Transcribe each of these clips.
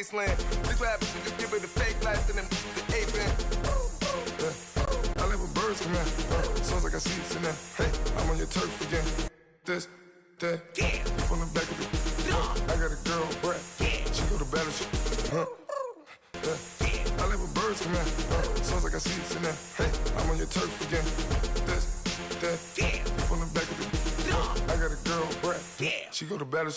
wasteland. This what happens when you give it a fake life and then the ape in. I live with birds from here. Sounds like I see it in there. Hey, I'm on your turf again. This, that, yeah. You from the back of the. I got a girl, Brad. Yeah. She go to battle. I live with birds from here. Sounds like I see it in there. Hey, I'm on your turf again. This, that, yeah. You from the back of the. I got a girl, Brad. Yeah. She go to battle.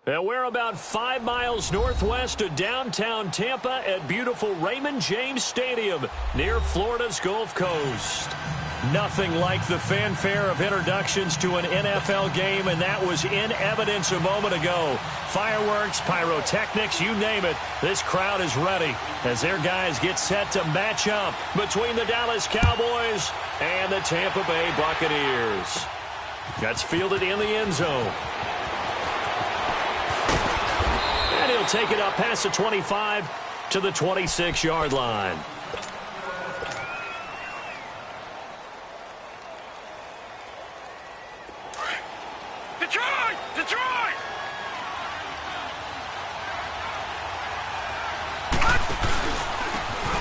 And we're about 5 miles northwest of downtown Tampa at beautiful Raymond James Stadium near Florida's Gulf Coast. Nothing like the fanfare of introductions to an NFL game, and that was in evidence a moment ago. Fireworks, pyrotechnics, you name it. This crowd is ready as their guys get set to match up between the Dallas Cowboys and the Tampa Bay Buccaneers. That's fielded in the end zone. And he'll take it up past the 25 to the 26-yard line. Detroit!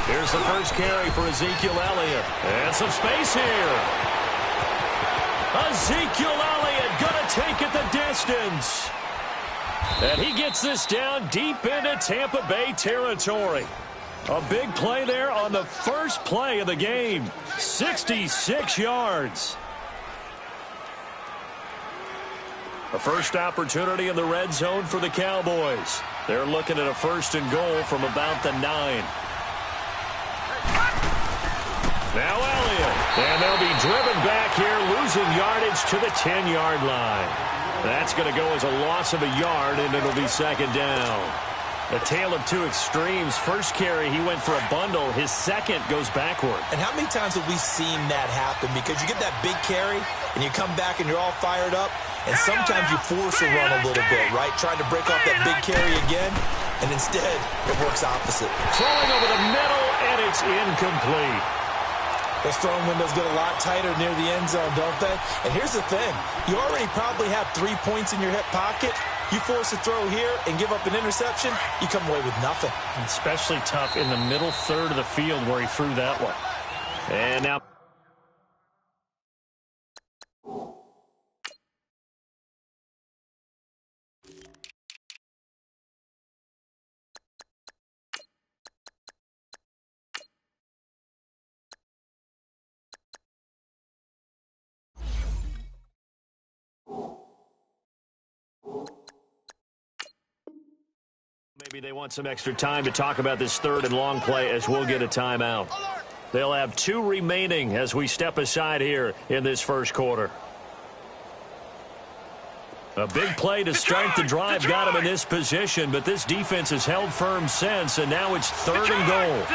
Here's the first carry for Ezekiel Elliott. And some space here. Ezekiel Elliott going to take it the distance. And he gets this down deep into Tampa Bay territory. A big play there on the first play of the game. 66 yards. A first opportunity in the red zone for the Cowboys. They're looking at a 1st and goal from about the 9. Now Elliott. And they'll be driven back here, losing yardage to the 10-yard line. That's going to go as a loss of a yard, and it'll be 2nd down. A tale of two extremes. First carry, he went for a bundle. His second goes backward. And how many times have we seen that happen? Because you get that big carry, and you come back and you're all fired up, and sometimes you force a run a little bit, right? Trying to break off that big carry again, and instead it works opposite. Throwing over the middle, and it's incomplete. Those throwing windows get a lot tighter near the end zone, don't they? And here's the thing. You already probably have 3 points in your hip pocket. You force a throw here and give up an interception, you come away with nothing. Especially tough in the middle third of the field where he threw that one. And now... Maybe they want some extra time to talk about this 3rd and long play as we'll get a timeout. They'll have 2 remaining as we step aside here in this first quarter. A big play to start the drive got him in this position, but this defense has held firm since, and now it's 3rd and goal.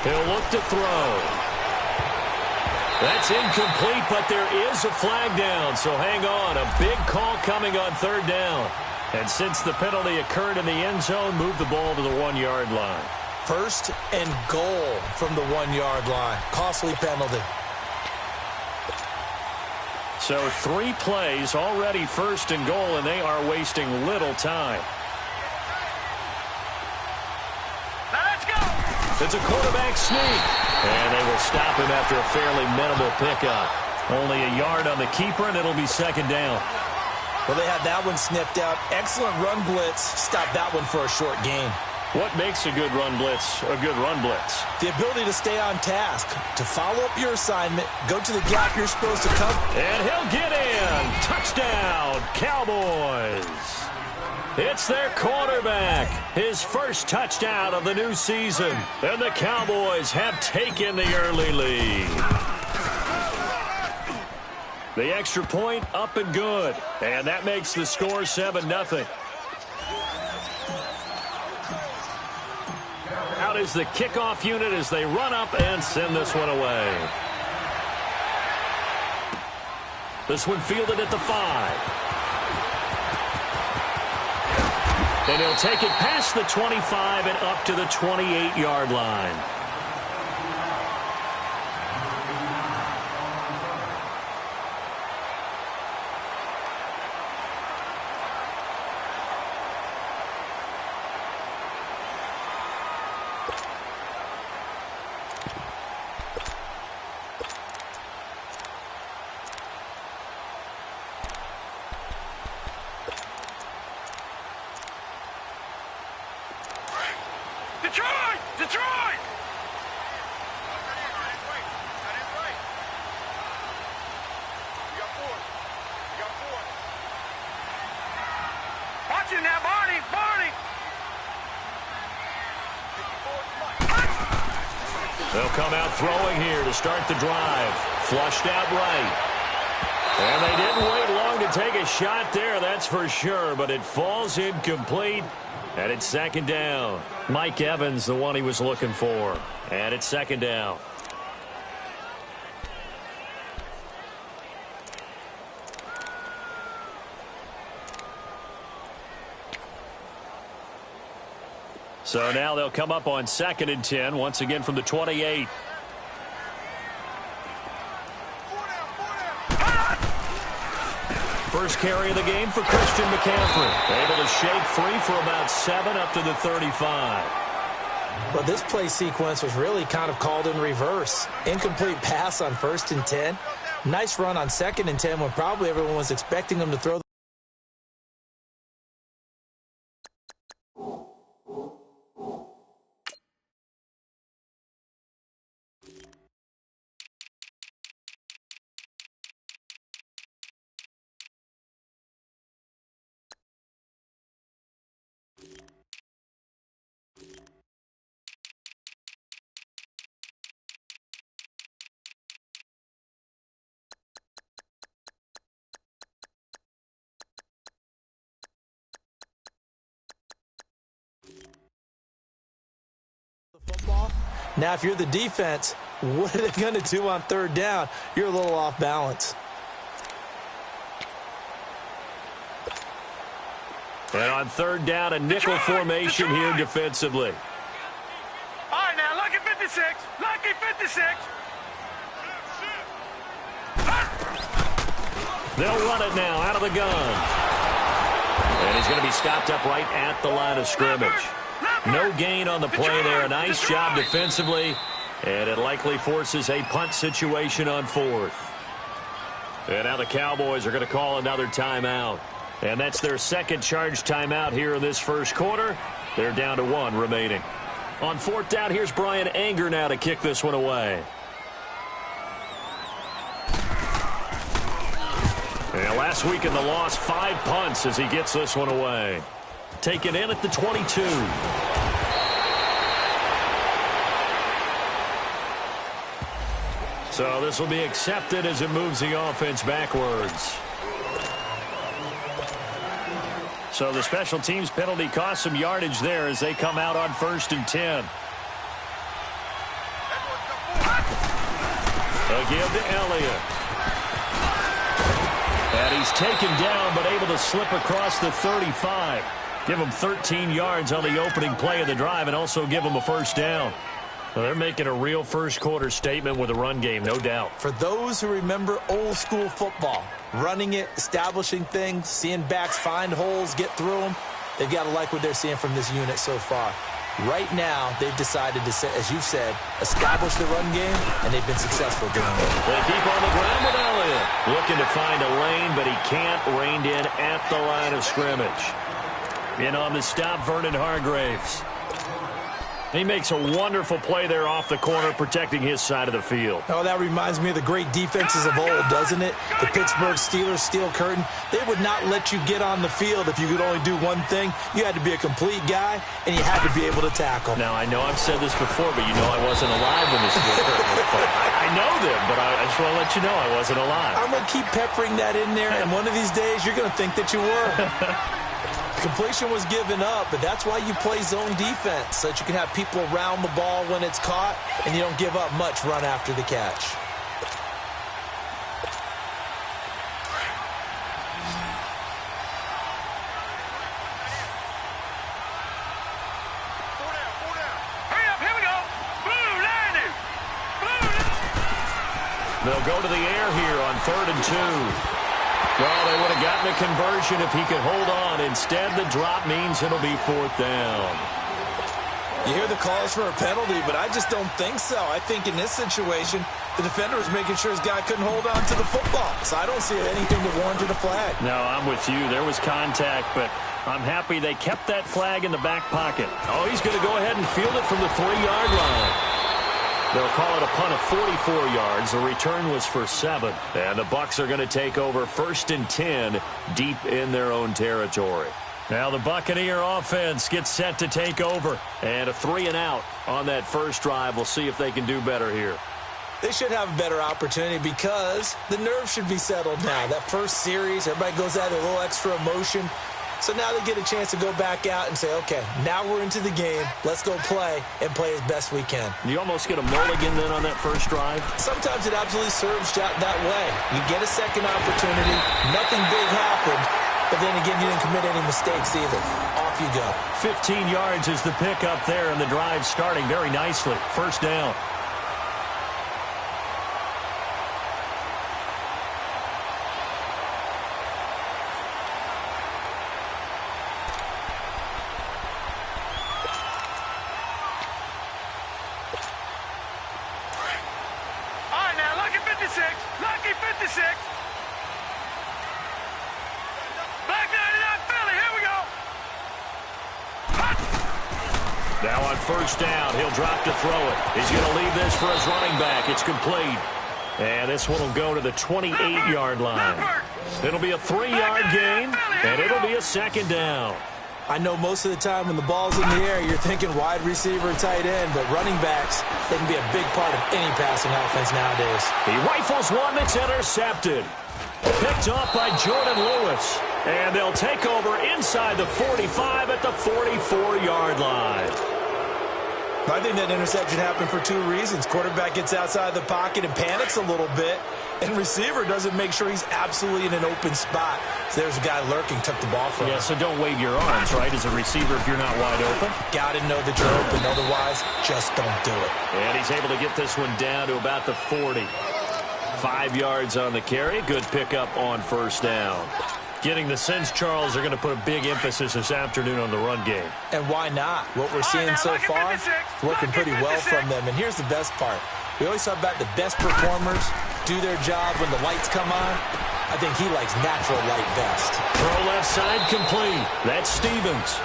He'll look to throw. That's incomplete, but there is a flag down, so hang on. A big call coming on 3rd down. And since the penalty occurred in the end zone, move the ball to the 1-yard line. 1st and goal from the 1-yard line. Costly penalty. So 3 plays, already 1st and goal, and they are wasting little time. Let's go! It's a quarterback sneak. And they will stop him after a fairly minimal pickup. Only a yard on the keeper, and it'll be 2nd down. Well, they had that one sniffed out. Excellent run blitz. Stop that one for a short gain. What makes a good run blitz a good run blitz? The ability to stay on task, to follow up your assignment, go to the gap you're supposed to cover. And he'll get in. Touchdown, Cowboys. It's their quarterback, his first touchdown of the new season. And the Cowboys have taken the early lead. The extra point up and good. And that makes the score 7-0. Out is the kickoff unit as they run up and send this one away. This one fielded at the 5. And he'll take it past the 25 and up to the 28-yard line. Detroit! Detroit! Watch him now, Barney! Barney! They'll come out throwing here to start the drive. Flushed out right. And they didn't wait long to take a shot there, that's for sure, but it falls incomplete, and it's second down. Mike Evans, the one he was looking for, and it's second down. So now they'll come up on 2nd and 10, once again from the 28. First carry of the game for Christian McCaffrey. Able to shake free for about 7 up to the 35. Well, this play sequence was really kind of called in reverse. Incomplete pass on 1st and 10. Nice run on 2nd and 10 when probably everyone was expecting him to throw. Football. Now, if you're the defense, what are they going to do on 3rd down? You're a little off balance. And on 3rd down, a nickel formation here defensively. All right, now, lucky 56. Lucky 56. They'll run it now out of the gun. And he's going to be stopped up right at the line of scrimmage. No gain on the play there. A nice job defensively. And it likely forces a punt situation on 4th. And now the Cowboys are going to call another timeout. And that's their second charge timeout here in this first quarter. They're down to 1 remaining. On 4th down, here's Brian Anger now to kick this one away. And last week in the loss, 5 punts as he gets this one away. Taken in at the 22. So this will be accepted as it moves the offense backwards. So the special teams penalty cost some yardage there as they come out on 1st and 10. A give to Elliott. And he's taken down but able to slip across the 35. Give him 13 yards on the opening play of the drive and also give him a first down. Well, they're making a real first quarter statement with a run game, no doubt. For those who remember old school football, running it, establishing things, seeing backs find holes, get through them, they've got to like what they're seeing from this unit so far. Right now, they've decided to, as you said, establish the run game, and they've been successful doing it. They keep on the ground with Elliott. Looking to find a lane, but he can't. Reined in at the line of scrimmage. In on the stop, Vernon Hargraves. He makes a wonderful play there off the corner, protecting his side of the field. Oh, that reminds me of the great defenses of old, doesn't it? The Pittsburgh Steelers, steel curtain. They would not let you get on the field if you could only do one thing. You had to be a complete guy, and you had to be able to tackle. Now, I know I've said this before, but you know I wasn't alive when this steel curtain was put. I know them, but I just want to let you know I wasn't alive. I'm going to keep peppering that in there, and one of these days you're going to think that you were. Completion was given up, but that's why you play zone defense, so that you can have people around the ball when it's caught, and you don't give up much run after the catch. Hurry up, here we go. Blue, landing. They'll go to the air here on 3rd and 2. Well, they would have gotten a conversion if he could hold on. Instead, the drop means it'll be 4th down. You hear the calls for a penalty, but I just don't think so. I think in this situation, the defender was making sure his guy couldn't hold on to the football. So I don't see anything that warranted a flag. No, I'm with you. There was contact, but I'm happy they kept that flag in the back pocket. Oh, he's going to go ahead and field it from the 3-yard line. They'll call it a punt of 44 yards. The return was for 7. And the Bucs are going to take over 1st and 10 deep in their own territory. Now the Buccaneer offense gets set to take over. And a 3-and-out on that first drive. We'll see if they can do better here. They should have a better opportunity because the nerves should be settled now. That first series, everybody goes out with a little extra emotion. So now they get a chance to go back out and say, okay, now we're into the game. Let's go play and play as best we can. You almost get a mulligan then on that first drive? Sometimes it absolutely serves that way. You get a second opportunity. Nothing big happened. But then again, you didn't commit any mistakes either. Off you go. 15 yards is the pickup there, and the drive starting very nicely. First down. Lucky 56. Black 99 Philly, here we go. Now on first down, he'll drop to throw it. He's going to leave this for his running back. It's complete. And this one will go to the 28-yard line. It'll be a 3-yard gain, and it'll be a second down. I know most of the time when the ball's in the air, you're thinking wide receiver, tight end, but running backs, they can be a big part of any passing offense nowadays. He rifles one that's intercepted. Picked off by Jordan Lewis. And they'll take over inside the 45 at the 44-yard line. I think that interception happened for 2 reasons. Quarterback gets outside the pocket and panics a little bit, and receiver doesn't make sure he's absolutely in an open spot. So there's a guy lurking, took the ball from him. Yeah, so don't wave your arms, right, as a receiver if you're not wide open. Got to know that you're open. Otherwise, just don't do it. And he's able to get this one down to about the 40. 5 yards on the carry. Good pickup on first down. Getting the sense, Charles, are going to put a big emphasis this afternoon on the run game. And why not? What we're seeing so far is working pretty well from them. And here's the best part. We always talk about the best performers do their job when the lights come on. I think he likes natural light best. Throw left side complete. That's Stevens.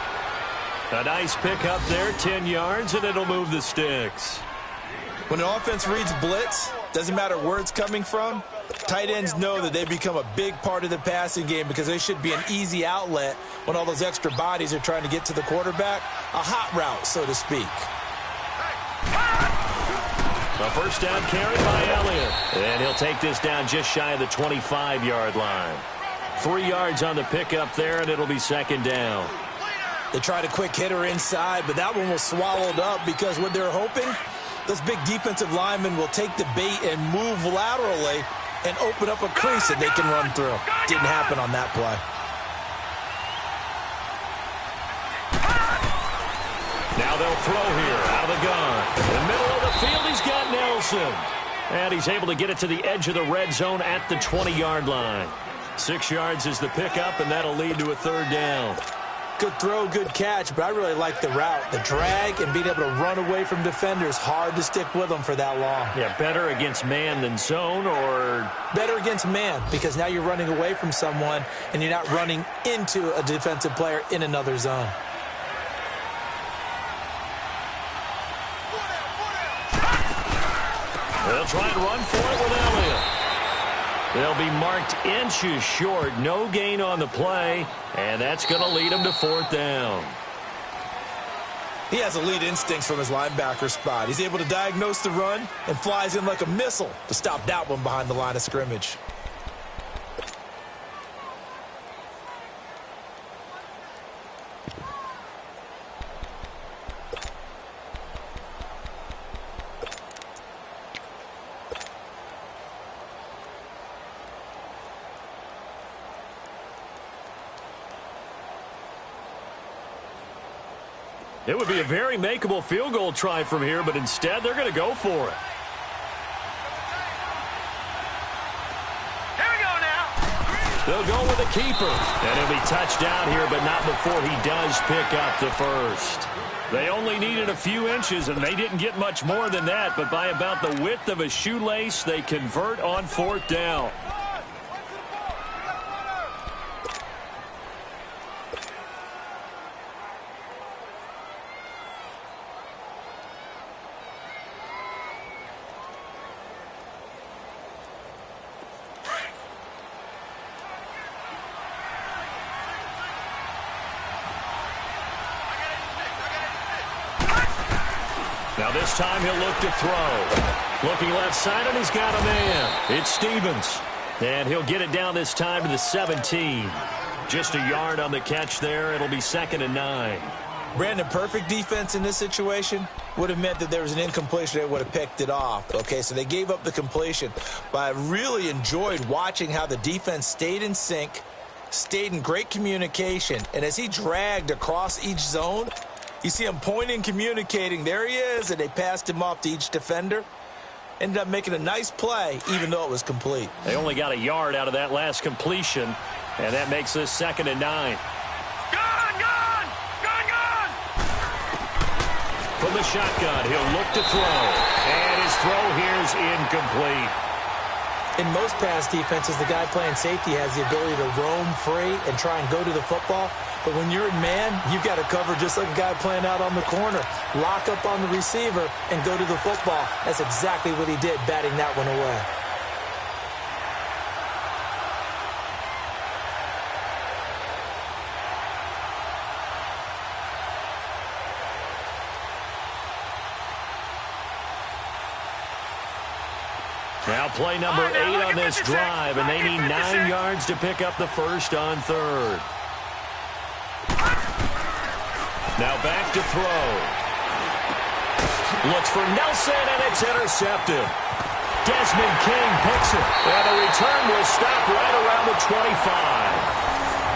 A nice pickup there, 10 yards, and it'll move the sticks. When an offense reads blitz, doesn't matter where it's coming from, tight ends know that they become a big part of the passing game because they should be an easy outlet when all those extra bodies are trying to get to the quarterback. A hot route, so to speak. A first down carry by Elliott. And he'll take this down just shy of the 25-yard line. 3 yards on the pickup there, and it'll be second down. They tried a quick hitter inside, but that one was swallowed up because what they're hoping, those big defensive linemen will take the bait and move laterally and open up a crease that they can run through. Didn't happen on that play. Now they'll throw here out of the gun. In the middle of the field, he's got Nelson. And he's able to get it to the edge of the red zone at the 20-yard line. 6 yards is the pickup, and that'll lead to a third down. Good throw, good catch, but I really like the route. The drag and being able to run away from defenders, hard to stick with them for that long. Yeah, better against man than zone, or? Better against man, because now you're running away from someone and you're not running into a defensive player in another zone. They'll try and run for it with Elliott. They'll be marked inches short. No gain on the play, and that's going to lead them to fourth down. He has elite instincts from his linebacker spot. He's able to diagnose the run and flies in like a missile to stop that one behind the line of scrimmage. It would be a very makeable field goal try from here, but instead they're going to go for it. Here we go now. They'll go with a keeper. And he'll be touched down here, but not before he does pick up the first. They only needed a few inches, and they didn't get much more than that. But by about the width of a shoelace, they convert on 4th down. Now this time he'll look to throw. Looking left side, and he's got a man. It's Stevens. And he'll get it down this time to the 17. Just a yard on the catch there. It'll be 2nd and 9. Brandon, perfect defense in this situation would have meant that there was an incompletion. They would have picked it off. Okay, so they gave up the completion. But I really enjoyed watching how the defense stayed in sync, stayed in great communication. And as he dragged across each zone, you see him pointing, communicating. There he is, and they passed him off to each defender. Ended up making a nice play, even though it was complete. They only got a yard out of that last completion, and that makes this 2nd and 9. Gone! Gone! From the shotgun, he'll look to throw. And his throw here is incomplete. In most pass defenses, the guy playing safety has the ability to roam free and try and go to the football. But when you're in man, you've got to cover just like a guy playing out on the corner. Lock up on the receiver and go to the football. That's exactly what he did, batting that one away. Now play number 8 on this drive, and they need 9 yards to pick up the first on 3rd. Now back to throw. Looks for Nelson, and it's intercepted. Desmond King picks it, and the return will stop right around the 25.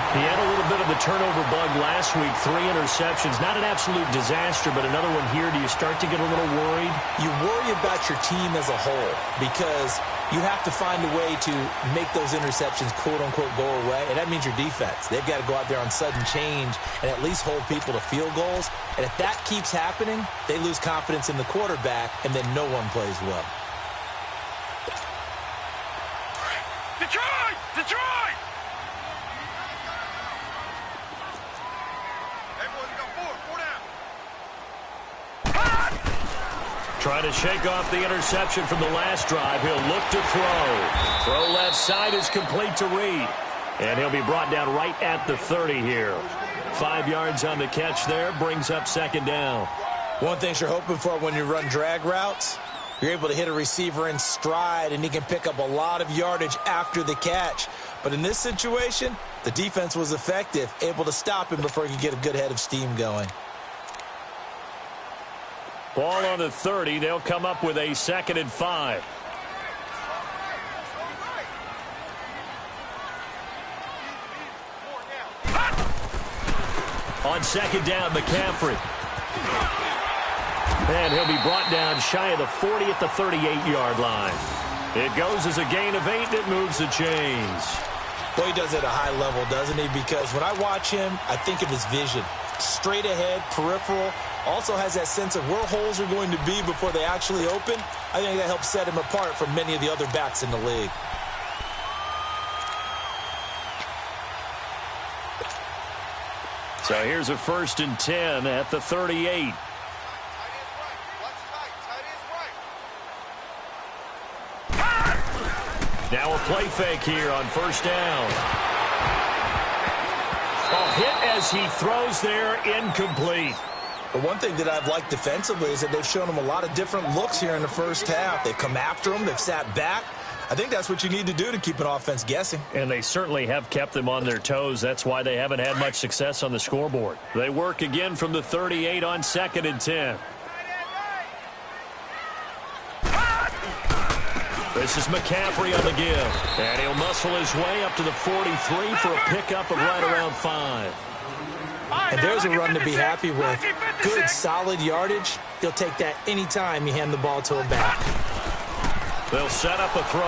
He had a little bit of the turnover bug last week, 3 interceptions. Not an absolute disaster, but another one here. Do you start to get a little worried? You worry about your team as a whole because you have to find a way to make those interceptions, quote-unquote, go away, and that means your defense. They've got to go out there on sudden change and at least hold people to field goals. And if that keeps happening, they lose confidence in the quarterback, and then no one plays well. Detroit! Detroit! Trying to shake off the interception from the last drive. He'll look to throw. Throw left side is complete to Reed. And he'll be brought down right at the 30 here. 5 yards on the catch there. Brings up 2nd down. One thing you're hoping for when you run drag routes, you're able to hit a receiver in stride, and he can pick up a lot of yardage after the catch. But in this situation, the defense was effective, able to stop him before he could get a good head of steam going. Ball on the 30. They'll come up with a 2nd and 5. On 2nd down, McCaffrey. And he'll be brought down shy of the 40 at the 38-yard line. It goes as a gain of 8 that moves the chains. Well, he does it at a high level, doesn't he? Because when I watch him, I think of his vision. Straight ahead, peripheral. Also has that sense of where holes are going to be before they actually open. I think that helps set him apart from many of the other backs in the league. So here's a 1st and 10 at the 38. Now a play fake here on 1st down. A hit as he throws there, incomplete. But one thing that I've liked defensively is that they've shown him a lot of different looks here in the first half. They've come after him. They've sat back. I think that's what you need to do to keep an offense guessing. And they certainly have kept them on their toes. That's why they haven't had much success on the scoreboard. They work again from the 38 on 2nd and 10. This is McCaffrey on the give. And he'll muscle his way up to the 43 for a pickup of right around 5. And there's a run to be happy with. Good, solid yardage. He'll take that anytime you hand the ball to him back. They'll set up a throw.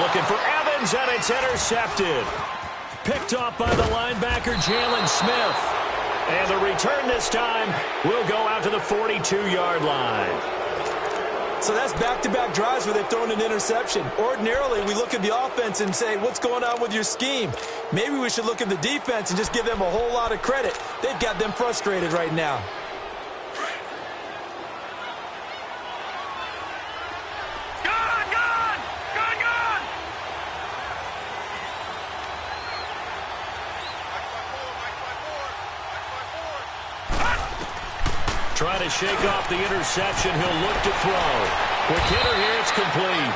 Looking for Evans, and it's intercepted. Picked off by the linebacker, Jalen Smith. And the return this time will go out to the 42-yard line. So that's back-to-back drives where they've thrown an interception. Ordinarily, we look at the offense and say, what's going on with your scheme? Maybe we should look at the defense and just give them a whole lot of credit. They've got them frustrated right now. Trying to shake off the interception. He'll look to throw. Quick hitter here. It's complete.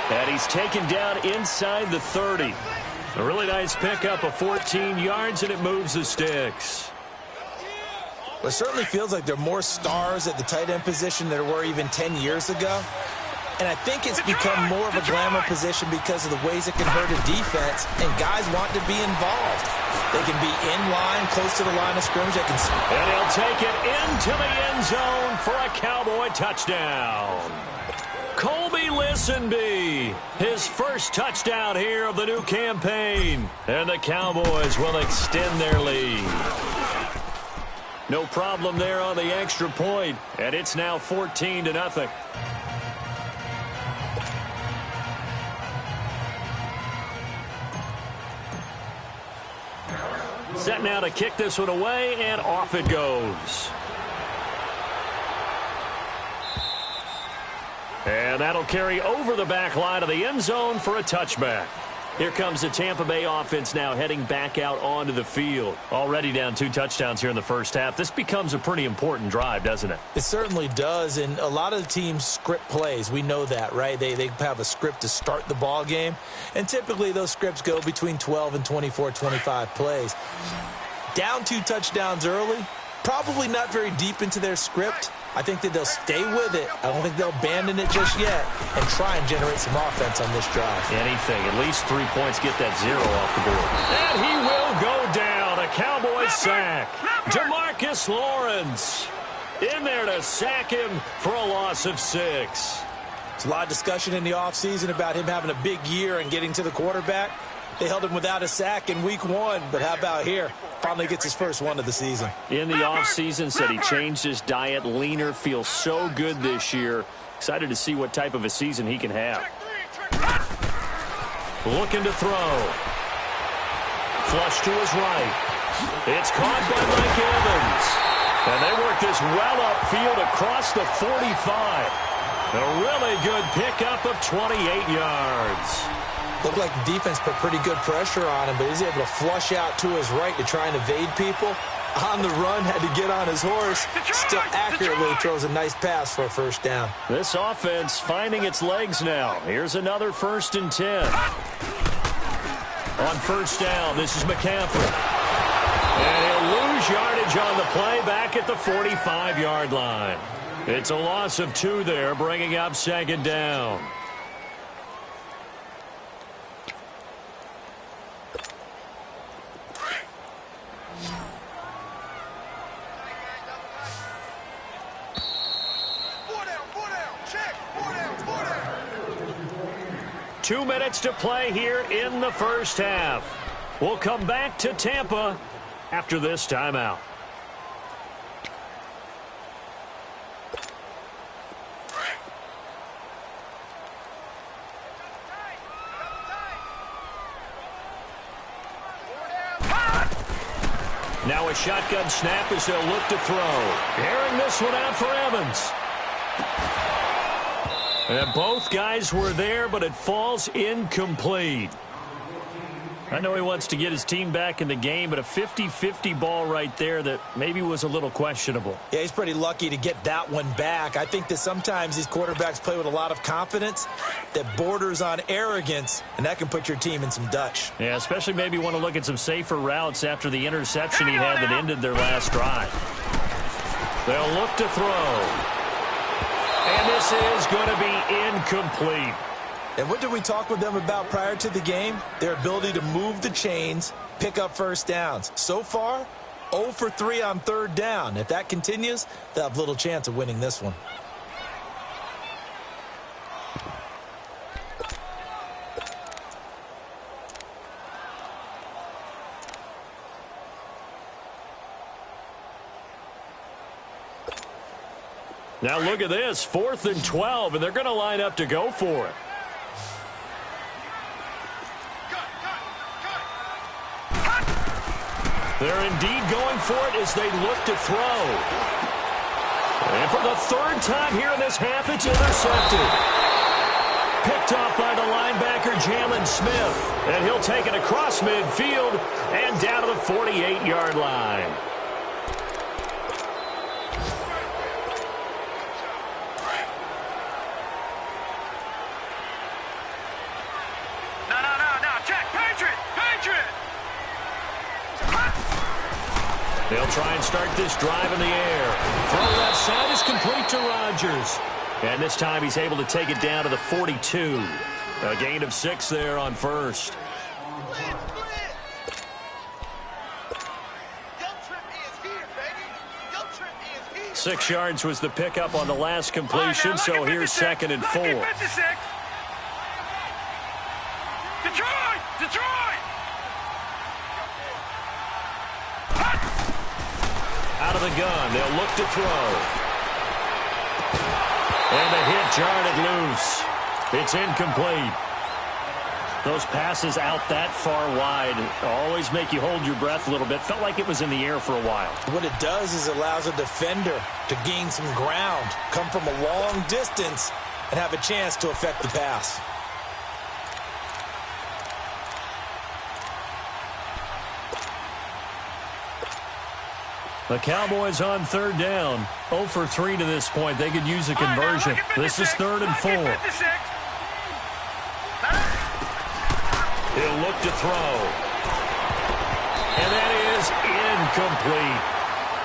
And he's taken down inside the 30. A really nice pickup of 14 yards, and it moves the sticks. Well, it certainly feels like there are more stars at the tight end position than there were even 10 years ago. And I think it's become more of a glamour position because of the ways it can hurt a defense, and guys want to be involved. They can be in line, close to the line of scrimmage. They can... And he'll take it into the end zone for a Cowboy touchdown. Colby Listenby, his first touchdown here of the new campaign. And the Cowboys will extend their lead. No problem there on the extra point, and it's now 14-0. Set now to kick this one away, and off it goes. And that'll carry over the back line of the end zone for a touchback. Here comes the Tampa Bay offense now heading back out onto the field. Already down 2 touchdowns here in the first half. This becomes a pretty important drive, doesn't it? It certainly does, and a lot of the teams script plays. We know that, right? They have a script to start the ball game, and typically those scripts go between 12 and 24, 25 plays. Down 2 touchdowns early, probably not very deep into their script. I think that they'll stay with it. I don't think they'll abandon it just yet and try and generate some offense on this drive. Anything. At least 3 points, get that 0 off the board. And he will go down. A Cowboy sack. DeMarcus Lawrence in there to sack him for a loss of 6. There's a lot of discussion in the offseason about him having a big year and getting to the quarterback. They held him without a sack in week 1, but how about here? Finally gets his first one of the season. In the offseason, said he changed his diet, leaner, feels so good this year. Excited to see what type of a season he can have. Looking to throw. Flush to his right. It's caught by Mike Evans. And they work this well upfield across the 45. A really good pickup of 28 yards. Looked like the defense put pretty good pressure on him, but he's able to flush out to his right to try and evade people. On the run, had to get on his horse. Still accurately throws a nice pass for a first down. This offense finding its legs now. Here's another 1st and 10. On first down, this is McCaffrey. And he'll lose yardage on the play back at the 45-yard line. It's a loss of 2 there, bringing up 2nd down. Two minutes to play here in the first half. We'll come back to Tampa after this timeout. Now a shotgun snap as they'll look to throw. Airing this one out for Evans. And both guys were there, but it falls incomplete. I know he wants to get his team back in the game, but a 50-50 ball right there that maybe was a little questionable. Yeah, he's pretty lucky to get that one back. I think that sometimes these quarterbacks play with a lot of confidence that borders on arrogance, and that can put your team in some Dutch. Yeah, especially maybe want to look at some safer routes after the interception he had that ended their last drive. They'll look to throw. And this is going to be incomplete. And what did we talk with them about prior to the game? Their ability to move the chains, pick up first downs. So far, 0 for 3 on 3rd down. If that continues, they'll have little chance of winning this one. Now look at this, 4th and 12, and they're going to line up to go for it. They're indeed going for it as they look to throw. And for the 3rd time here in this half, it's intercepted. Picked off by the linebacker, Jalen Smith. And he'll take it across midfield and down to the 48-yard line. They'll try and start this drive in the air. Throw left side is complete to Rodgers. And this time he's able to take it down to the 42. A gain of 6 there on first. 6 yards was the pickup on the last completion, so here's 2nd and 4. Detroit! Out of the gun, they'll look to throw. And the hit jarred it loose. It's incomplete. Those passes out that far wide always make you hold your breath a little bit. Felt like it was in the air for a while. What it does is it allows a defender to gain some ground, come from a long distance, and have a chance to affect the pass. The Cowboys on 3rd down. 0 for 3 to this point. They could use a conversion. This is 3rd and 4. He'll look to throw. And that is incomplete.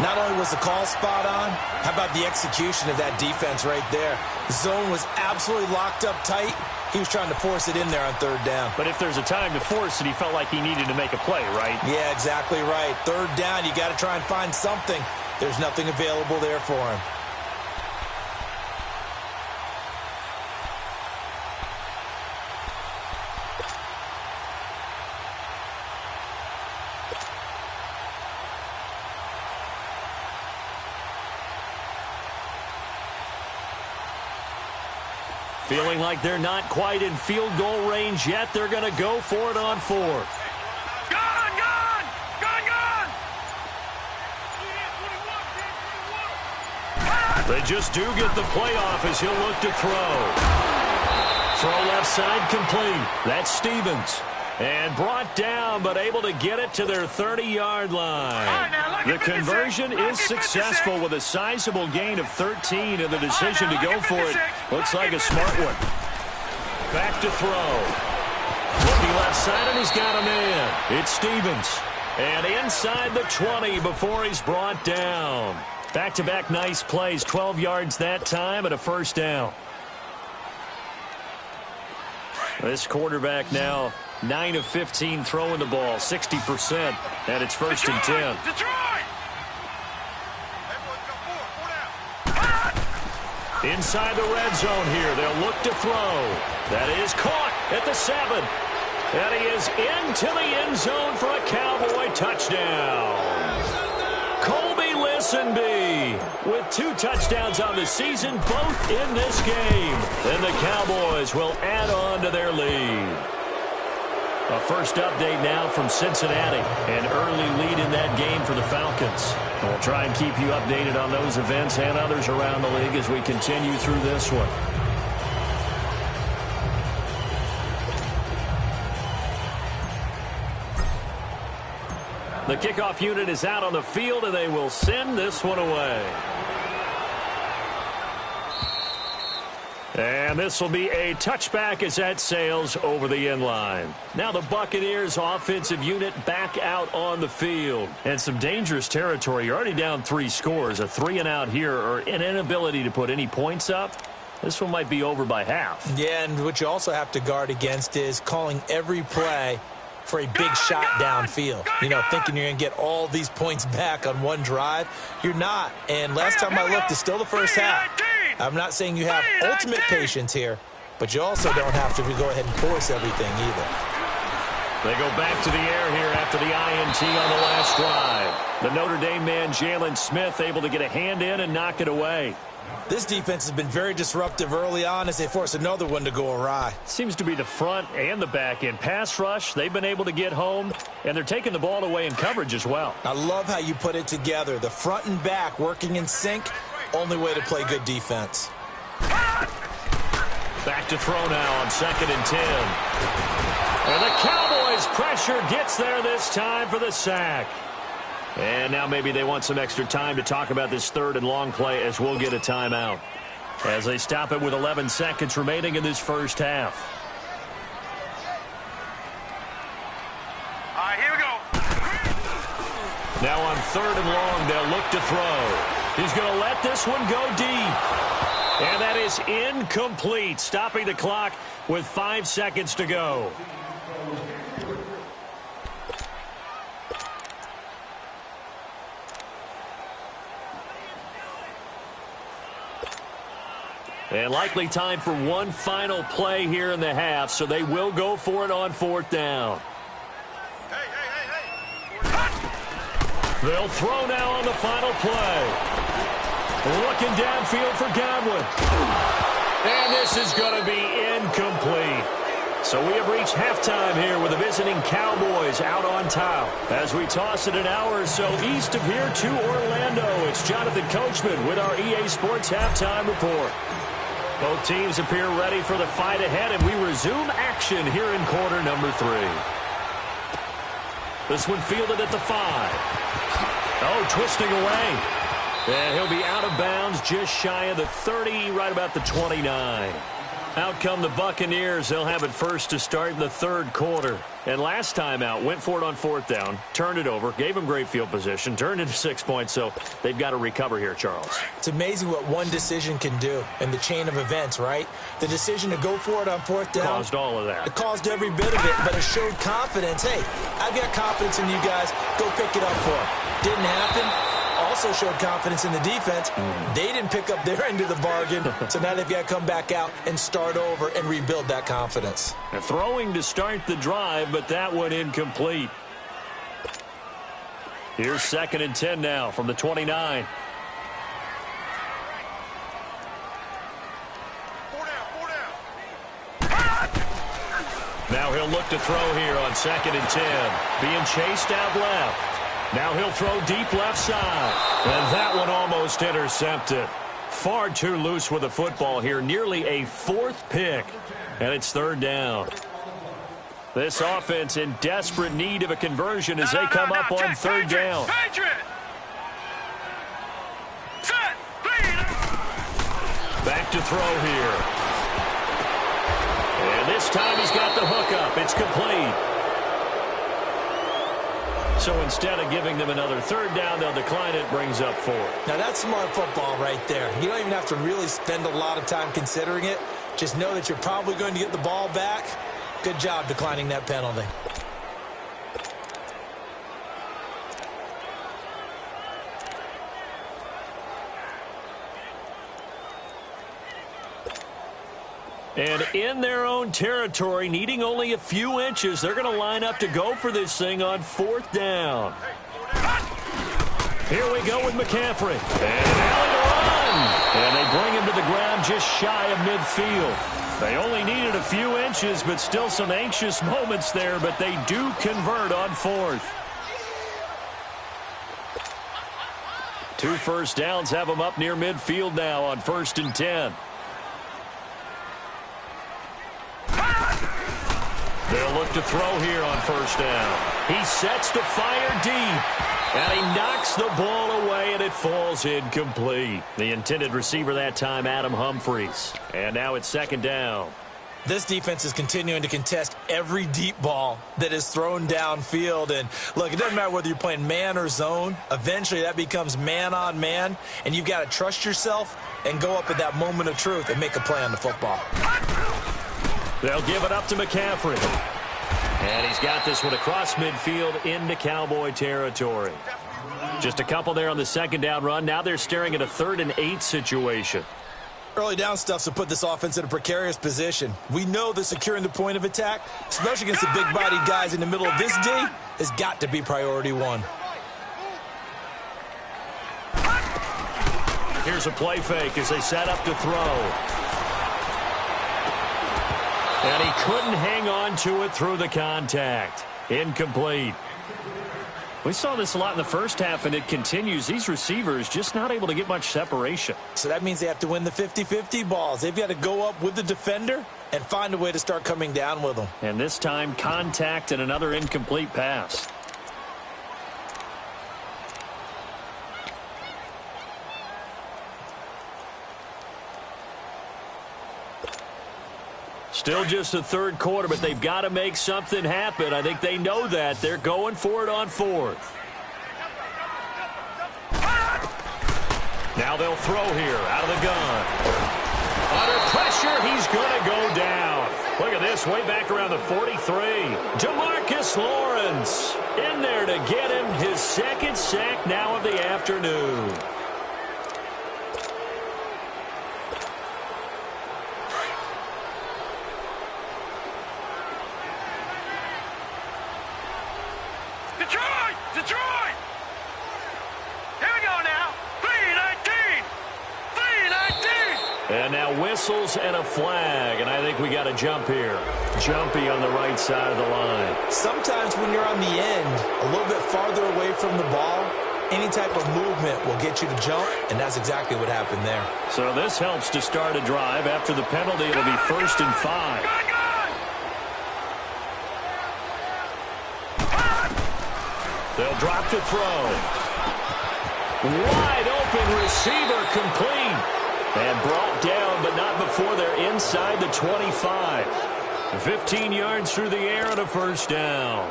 Not only was the call spot on, how about the execution of that defense right there? The zone was absolutely locked up tight. He was trying to force it in there on 3rd down. But if there's a time to force it, he felt like he needed to make a play, right? Yeah, exactly right. 3rd down, you got to try and find something. There's nothing available there for him. Feeling like they're not quite in field goal range yet. They're going to go for it on 4th. Gone! They just do get the playoff as he'll look to throw. Throw left side complete. That's Stevens. And brought down, but able to get it to their 30-yard line. The conversion is successful with a sizable gain of 13, and the decision to go for it looks like a smart one. Back to throw. Looking left side, and he's got a man. It's Stevens. And inside the 20 before he's brought down. Back-to-back nice plays, 12 yards that time, and a 1st down. This quarterback now 9 of 15 throwing the ball, 60%, and it's 1st and 10. Inside the red zone here, they'll look to throw. That is caught at the 7. And he is into the end zone for a Cowboy touchdown. Colby Listenby with 2 touchdowns on the season, both in this game. And the Cowboys will add on to their lead. A first update now from Cincinnati. An early lead in that game for the Falcons. We'll try and keep you updated on those events and others around the league as we continue through this one. The kickoff unit is out on the field, and they will send this one away. And this will be a touchback as that sails over the end line. Now the Buccaneers offensive unit back out on the field. And some dangerous territory. You're already down 3 scores. A 3-and-out here, or an inability to put any points up. This one might be over by half. Yeah, and what you also have to guard against is calling every play for a big shot downfield. You know, thinking you're going to get all these points back on one drive. You're not. And last time I looked, it's still the first half. I'm not saying you have ultimate patience here, but you also don't have to go ahead and force everything either. They go back to the air here after the INT on the last drive. The Notre Dame man, Jalen Smith, able to get a hand in and knock it away. This defense has been very disruptive early on as they force another one to go awry. Seems to be the front and the back end. Pass rush, they've been able to get home, and they're taking the ball away in coverage as well. I love how you put it together. The front and back working in sync, only way to play good defense. Back to throw now on 2nd and 10. And the Cowboys' pressure gets there this time for the sack. And now maybe they want some extra time to talk about this 3rd and long play as we'll get a timeout. As they stop it with 11 seconds remaining in this first half. All right, here we go. Now on 3rd and long, they'll look to throw. He's going to let this one go deep. And that is incomplete, stopping the clock with 5 seconds to go. And likely time for one final play here in the half, so they will go for it on 4th down. They'll throw now on the final play. Looking downfield for Godwin. And this is going to be incomplete. So we have reached halftime here with the visiting Cowboys out on top. As we toss it an hour or so east of here to Orlando, it's Jonathan Coachman with our EA Sports Halftime Report. Both teams appear ready for the fight ahead, and we resume action here in quarter number 3. This one fielded at the 5. Oh, twisting away. And he'll be out of bounds just shy of the 30, right about the 29. Out come the Buccaneers. They'll have it first to start in the 3rd quarter. And last time out, went for it on 4th down, turned it over, gave them great field position, turned into 6 points, so they've got to recover here, Charles. It's amazing what one decision can do in the chain of events, right? The decision to go for it on 4th down. Caused all of that. It caused every bit of it, but it showed confidence. Hey, I've got confidence in you guys. Go pick it up for them. Didn't happen. Also showed confidence in the defense. They didn't pick up their end of the bargain, so now they've got to come back out and start over and rebuild that confidence. And throwing to start the drive, but that one incomplete. Here's 2nd and 10 now from the 29. Now he'll look to throw here on 2nd and 10. Being chased out left. Now he'll throw deep left side. And that one almost intercepted. Far too loose with the football here. Nearly a 4th pick. And it's 3rd down. This offense in desperate need of a conversion as they come up on 3rd down. Back to throw here. And this time he's got the hook up. It's complete. So instead of giving them another 3rd down, they'll decline it, brings up 4. Now that's smart football right there. You don't even have to really spend a lot of time considering it. Just know that you're probably going to get the ball back. Good job declining that penalty. And in their own territory, needing only a few inches, they're going to line up to go for this thing on 4th down. Here we go with McCaffrey. And an alley to run. And they bring him to the ground just shy of midfield. They only needed a few inches, but still some anxious moments there, but they do convert on 4th. 2 first downs have them up near midfield now on 1st and 10. They'll look to throw here on 1st down. He sets to fire deep. And he knocks the ball away, and it falls incomplete. The intended receiver that time, Adam Humphries. And now it's 2nd down. This defense is continuing to contest every deep ball that is thrown downfield. And, look, it doesn't matter whether you're playing man or zone. Eventually, that becomes man-on-man, and you've got to trust yourself and go up at that moment of truth and make a play on the football. They'll give it up to McCaffrey. And he's got this one across midfield into Cowboy territory. Just a couple there on the 2nd down run. Now they're staring at a 3rd and 8 situation. Early down stuff's to put this offense in a precarious position. We know that securing the point of attack, especially against the big-bodied guys in the middle of this D, has got to be priority 1. Here's a play fake as they set up to throw. And he couldn't hang on to it through the contact. Incomplete. We saw this a lot in the first half, and it continues. These receivers just not able to get much separation. So that means they have to win the 50-50 balls. They've got to go up with the defender and find a way to start coming down with them. And this time, contact and another incomplete pass. Still just the third quarter, but they've got to make something happen. I think they know that. They're going for it on fourth. Now they'll throw here out of the gun. Under pressure, he's going to go down. Look at this, way back around the 43. DeMarcus Lawrence in there to get him his second sack now of the afternoon. Detroit! Here we go now. 3-19. 3-19. And now whistles and a flag, and I think we got a jump here. Jumpy on the right side of the line. Sometimes when you're on the end, a little bit farther away from the ball, any type of movement will get you to jump, and that's exactly what happened there. So this helps to start a drive. After the penalty, it'll be 1st and 5. They'll drop to throw. Wide open receiver complete. And brought down, but not before they're inside the 25. 15 yards through the air and a first down.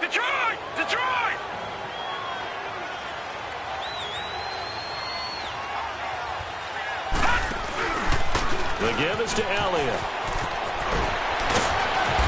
Detroit! Detroit! The give is to Elliott.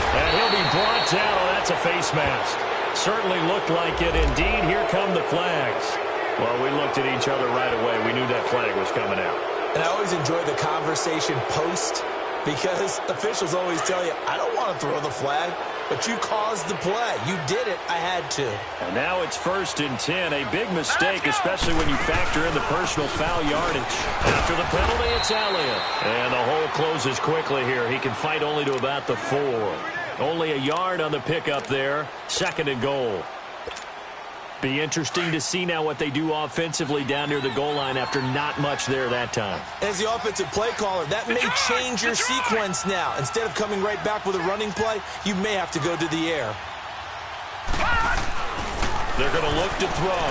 And he'll be brought down. Oh, that's a face mask. Certainly looked like it. Indeed, here come the flags. Well, we looked at each other right away. We knew that flag was coming out. And I always enjoy the conversation post because officials always tell you, I don't want to throw the flag, but you caused the play. You did it. I had to. And now it's 1st and 10. A big mistake, especially when you factor in the personal foul yardage. After the penalty, it's Elliott. And the hole closes quickly here. He can fight only to about the 4. Only a yard on the pickup there. 2nd and goal. Be interesting to see now what they do offensively down near the goal line after not much there that time. As the offensive play caller, that may change your sequence now. Instead of coming right back with a running play, you may have to go to the air. They're going to look to throw.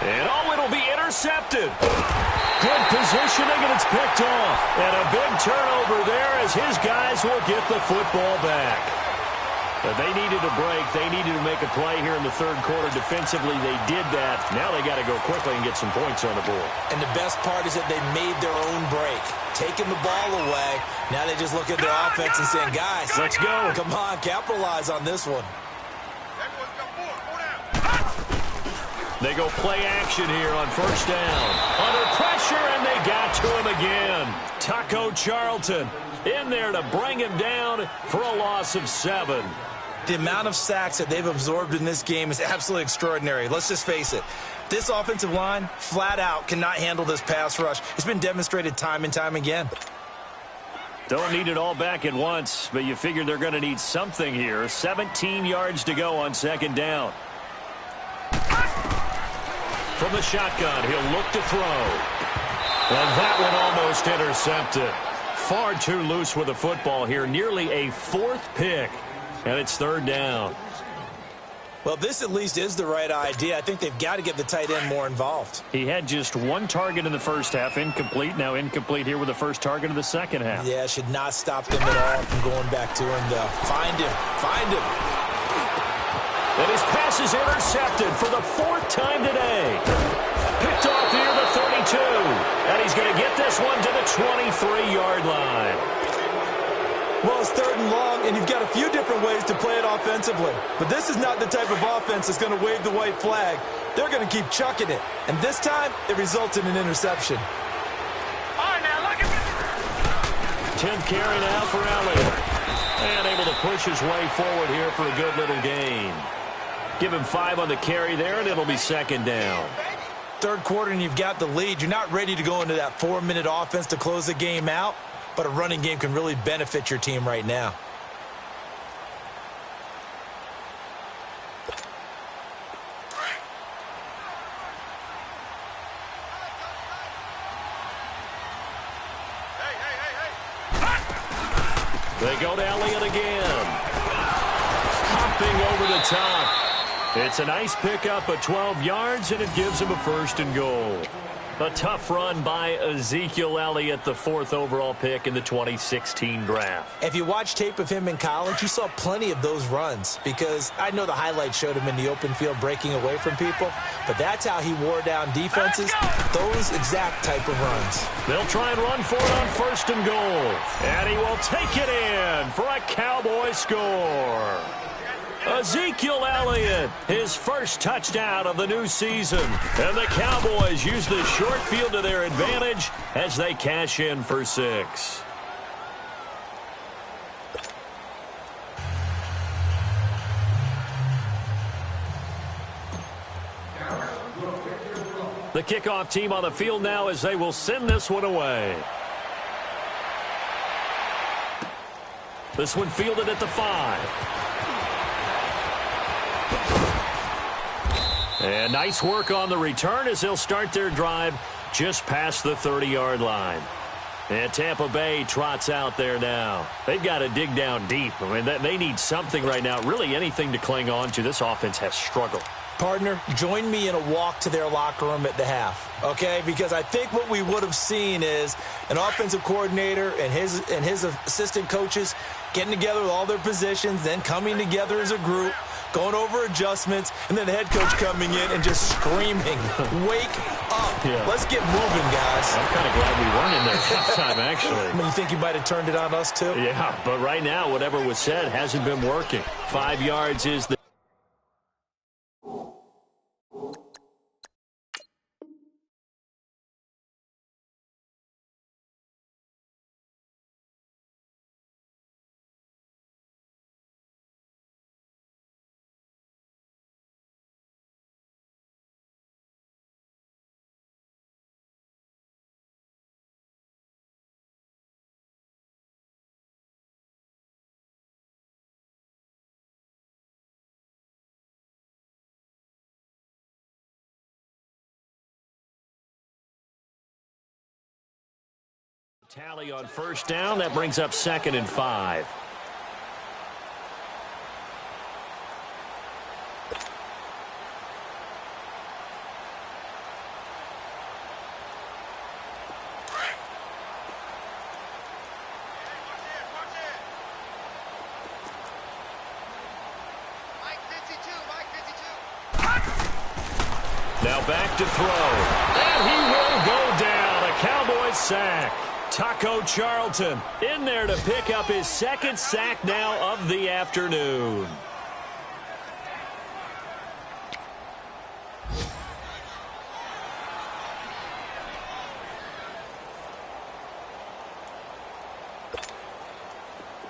And it'll be intercepted. Good positioning, and it's picked off. And a big turnover there as his guys will get the football back. But they needed a break. They needed to make a play here in the third quarter. Defensively, they did that. Now they got to go quickly and get some points on the board. And the best part is that they made their own break. Taking the ball away. Now they just look at their offense and saying, guys, let's go. Come on, capitalize on this one. They go play action here on 1st down. Under pressure, and they got to him again. Taco Charlton in there to bring him down for a loss of 7. The amount of sacks that they've absorbed in this game is absolutely extraordinary. Let's just face it. This offensive line, flat out, cannot handle this pass rush. It's been demonstrated time and time again. Don't need it all back at once, but you figure they're going to need something here. 17 yards to go on 2nd down. From the shotgun, he'll look to throw. And that one almost intercepted. Far too loose with the football here. Nearly a 4th pick. And it's 3rd down. Well, this at least is the right idea. I think they've got to get the tight end more involved. He had just 1 target in the first half. Incomplete. Now incomplete here with the first target of the second half. Yeah, should not stop them at all from going back to him, though. Find him. Find him. And his pass is intercepted for the 4th time today. Picked off near the 32. And he's going to get this one to the 23-yard line. Well, it's 3rd and long, and you've got a few different ways to play it offensively. But this is not the type of offense that's going to wave the white flag. They're going to keep chucking it. And this time, it results in an interception. All right, now, look at 10th carry now for Elliott. And able to push his way forward here for a good little gain. Give him 5 on the carry there, and it'll be second down. Third quarter, and you've got the lead. You're not ready to go into that 4-minute offense to close the game out, but a running game can really benefit your team right now. They go to Elliott again. Hopping over the top. It's a nice pickup of 12 yards, and it gives him a 1st and goal. A tough run by Ezekiel Elliott, the 4th overall pick in the 2016 draft. If you watch tape of him in college, you saw plenty of those runs, because I know the highlights showed him in the open field breaking away from people, but that's how he wore down defenses, those exact type of runs. They'll try and run for it on 1st and goal. And he will take it in for a Cowboy score. Ezekiel Elliott, his first touchdown of the new season. And the Cowboys use the short field to their advantage as they cash in for 6. The kickoff team on the field now as they will send this one away. This one fielded at the 5. And nice work on the return as they'll start their drive just past the 30-yard line. And Tampa Bay trots out there now. They've got to dig down deep. I mean, they need something right now, really anything to cling on to. This offense has struggled. Partner, join me in a walk to their locker room at the half, okay? Because I think what we would have seen is an offensive coordinator and his assistant coaches getting together with all their positions, then coming together as a group, going over adjustments, and then the head coach coming in and just screaming, wake up. Yeah. Let's get moving, guys. I'm kind of glad we weren't in there halftime, actually. I mean, you think you might have turned it on us, too? Yeah, but right now, whatever was said hasn't been working. 5 yards is the... Tally on 1st down. That brings up 2nd and 5. Now back to throw. And he will go down. A Cowboys sack. Taco Charlton in there to pick up his 2nd sack now of the afternoon.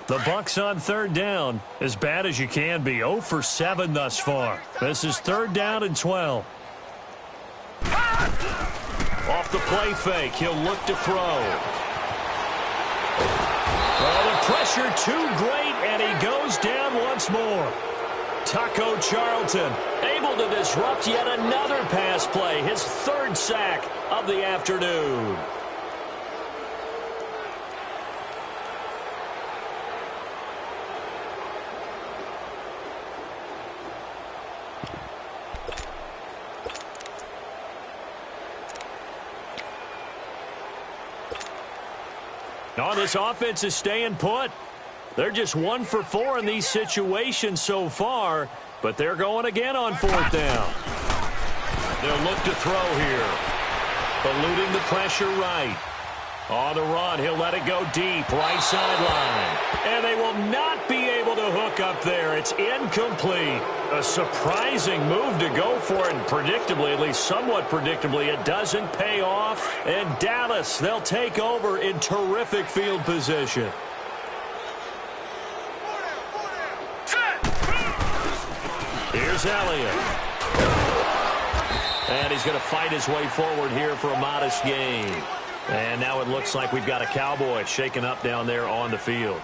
The Bucs on 3rd down, as bad as you can be. 0 for 7 thus far. This is 3rd down and 12. Off the play fake, he'll look to throw. Oh, the pressure too great, and he goes down once more. Taco Charlton able to disrupt yet another pass play, his 3rd sack of the afternoon. Oh, this offense is staying put. They're just 1 for 4 in these situations so far, but they're going again on 4th down. They'll look to throw here. Eluding the pressure right. On the run, he'll let it go deep, right sideline. And they will not be able to hook up there. It's incomplete. A surprising move to go for it, and predictably, at least somewhat predictably, it doesn't pay off. And Dallas, they'll take over in terrific field position. Here's Here's Elliott. And he's going to fight his way forward here for a modest gain. And now it looks like we've got a Cowboy shaken up down there on the field.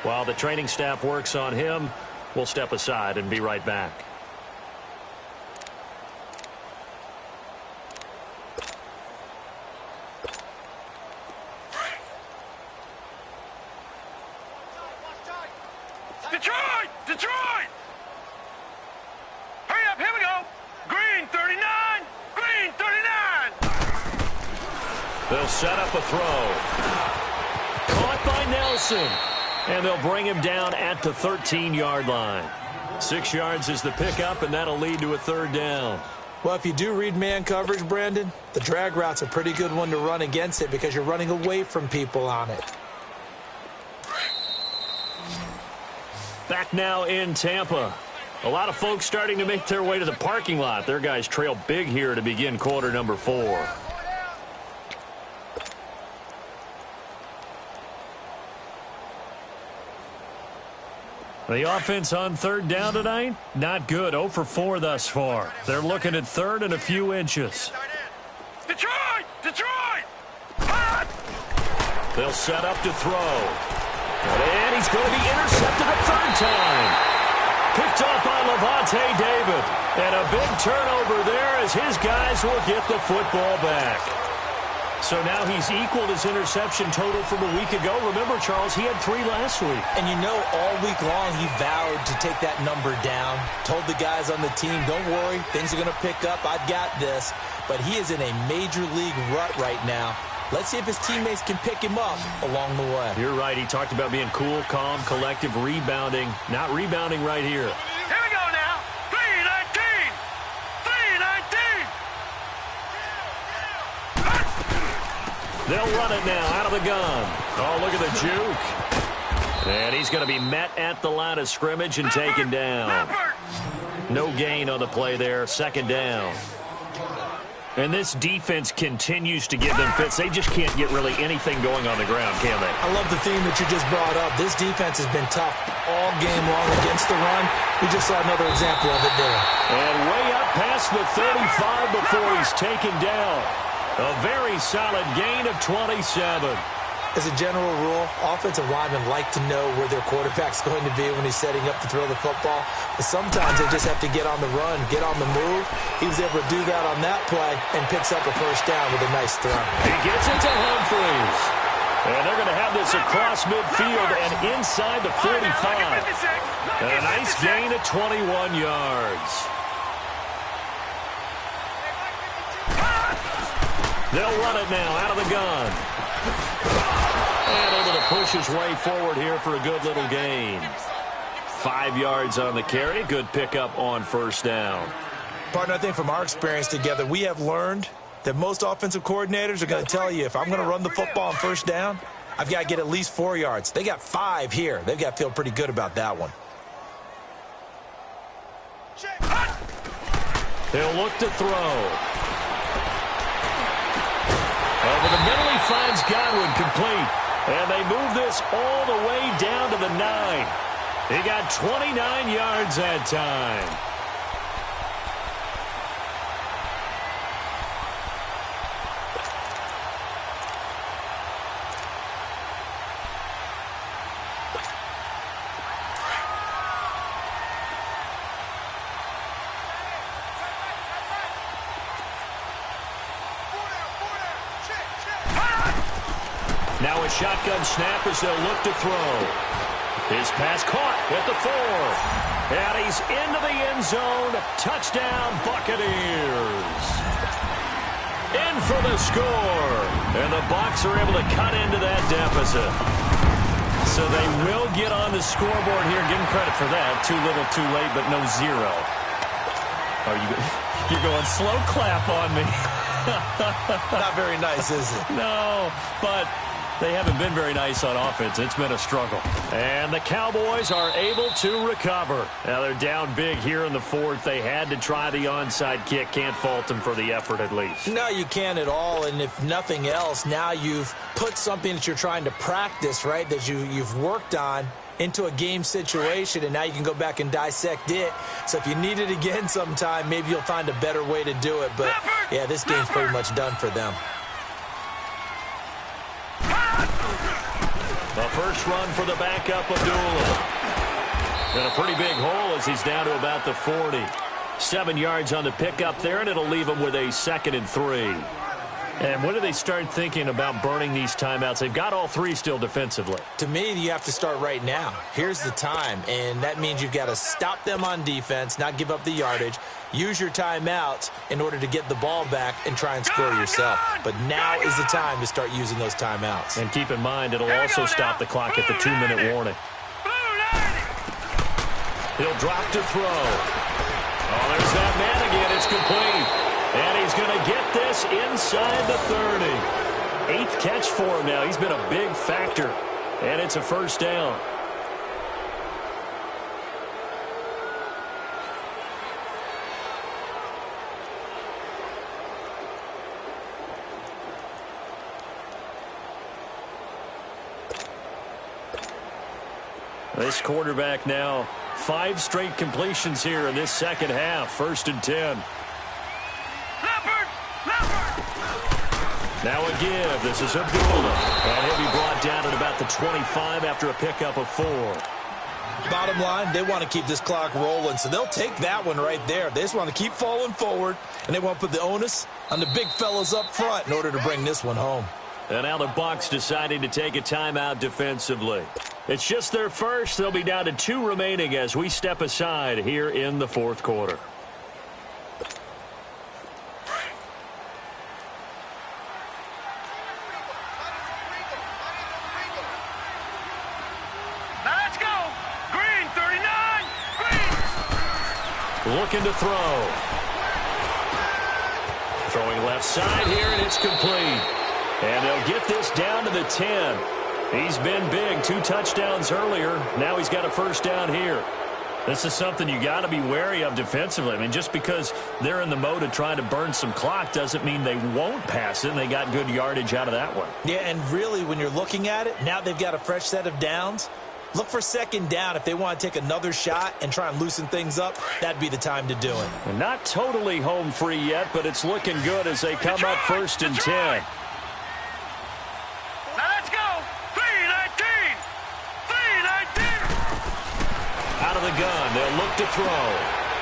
While the training staff works on him, we'll step aside and be right back. Detroit! Detroit! Hurry up, here we go! Green 39! Green 39! They'll set up a throw. Caught by Nelson. And they'll bring him down at the 13-yard line. 6 yards is the pickup, and that'll lead to a third down. Well, if you do read man coverage, Brandon, the drag route's a pretty good one to run against it because you're running away from people on it. Back now in Tampa. A lot of folks starting to make their way to the parking lot. Their guys trail big here to begin quarter number 4. The offense on third down tonight, not good. 0 for 4 thus far. They're looking at third and a few inches. Detroit! Detroit! Hot! They'll set up to throw. And he's going to be intercepted a third time. Picked up by Levante David. And a big turnover there as his guys will get the football back. So now he's equaled his interception total from a week ago. Remember, Charles, he had 3 last week. And you know, all week long he vowed to take that number down. Told the guys on the team, don't worry, things are going to pick up. I've got this. But he is in a major league rut right now. Let's see if his teammates can pick him up along the way. You're right. He talked about being cool, calm, collective, rebounding. Not rebounding right here. Here we go now! 319! 319! They'll run it now out of the gun. Oh, look at the juke. And he's going to be met at the line of scrimmage and taken down. No gain on the play there. Second down. And this defense continues to give them fits. They just can't get really anything going on the ground, can they? I love the theme that you just brought up. This defense has been tough all game long against the run. We just saw another example of it there. And way up past the 35 before he's taken down. A very solid gain of 27. As a general rule, offensive linemen like to know where their quarterback's going to be when he's setting up to throw the football. But sometimes they just have to get on the run, get on the move. He was able to do that on that play and picks up a first down with a nice throw. He gets it to Humphries. And they're going to have this across midfield and inside the 45. And a nice gain of 21 yards. They'll run it now out of the gun. And able to push his way forward here for a good little gain. 5 yards on the carry. Good pickup on first down. Partner, I think from our experience together, we have learned that most offensive coordinators are going to tell you, if I'm going to run the football on first down, I've got to get at least 4 yards. They got 5 here. They've got to feel pretty good about that one. They'll look to throw. Over the middle, he finds Godwin complete. And they move this all the way down to the 9. He got 29 yards that time. Now a shotgun snap as they'll look to throw. His pass caught at the 4. And he's into the end zone. Touchdown, Buccaneers. In for the score. And the Bucs are able to cut into that deficit. So they will get on the scoreboard here. Give them credit for that. Too little, too late, but no 0. You're going slow clap on me. Not very nice, is it? No, but They haven't been very nice on offense. It's been a struggle. And the Cowboys are able to recover. Now they're down big here in the fourth. They had to try the onside kick. Can't fault them for the effort at least. No, you can't at all. And if nothing else, now you've put something that you're trying to practice, right, that you've worked on into a game situation, and now you can go back and dissect it. So if you need it again sometime, maybe you'll find a better way to do it. But, yeah, this game's pretty much done for them. The first run for the backup, Abdullah. And a pretty big hole as he's down to about the 40. 7 yards on the pickup there, and it'll leave him with a 2nd and 3. And when do they start thinking about burning these timeouts? They've got all 3 still defensively. To me, you have to start right now. Here's the time, and that means you've got to stop them on defense, not give up the yardage, use your timeouts in order to get the ball back and try and score yourself. But now is the time to start using those timeouts. And keep in mind, it'll also stop the clock at the 2-minute warning. He'll drop to throw. Oh, there's that man again. It's complete. And he's going to get this inside the 30. 8th catch for him now. He's been a big factor. And it's a first down. This quarterback now 5 straight completions here in this second half. 1st and 10. Now a give. This is Abdullah. And he'll be brought down at about the 25 after a pickup of 4. Bottom line, they want to keep this clock rolling, so they'll take that one right there. They just want to keep falling forward, and they want to put the onus on the big fellas up front in order to bring this one home. And now the Bucs deciding to take a timeout defensively. It's just their first. They'll be down to 2 remaining as we step aside here in the 4th quarter. Looking to throw. Throwing left side here, and it's complete. And they'll get this down to the 10. He's been big. 2 touchdowns earlier. Now he's got a first down here. This is something you got to be wary of defensively. I mean, just because they're in the mode of trying to burn some clock doesn't mean they won't pass it, and they got good yardage out of that one. Yeah, and really, when you're looking at it, now they've got a fresh set of downs. Look for 2nd down. If they want to take another shot and try and loosen things up, that'd be the time to do it. And not totally home free yet, but it's looking good as they come up 1st and 10. Now let's go. 3-19. 3-19. Out of the gun, they'll look to throw.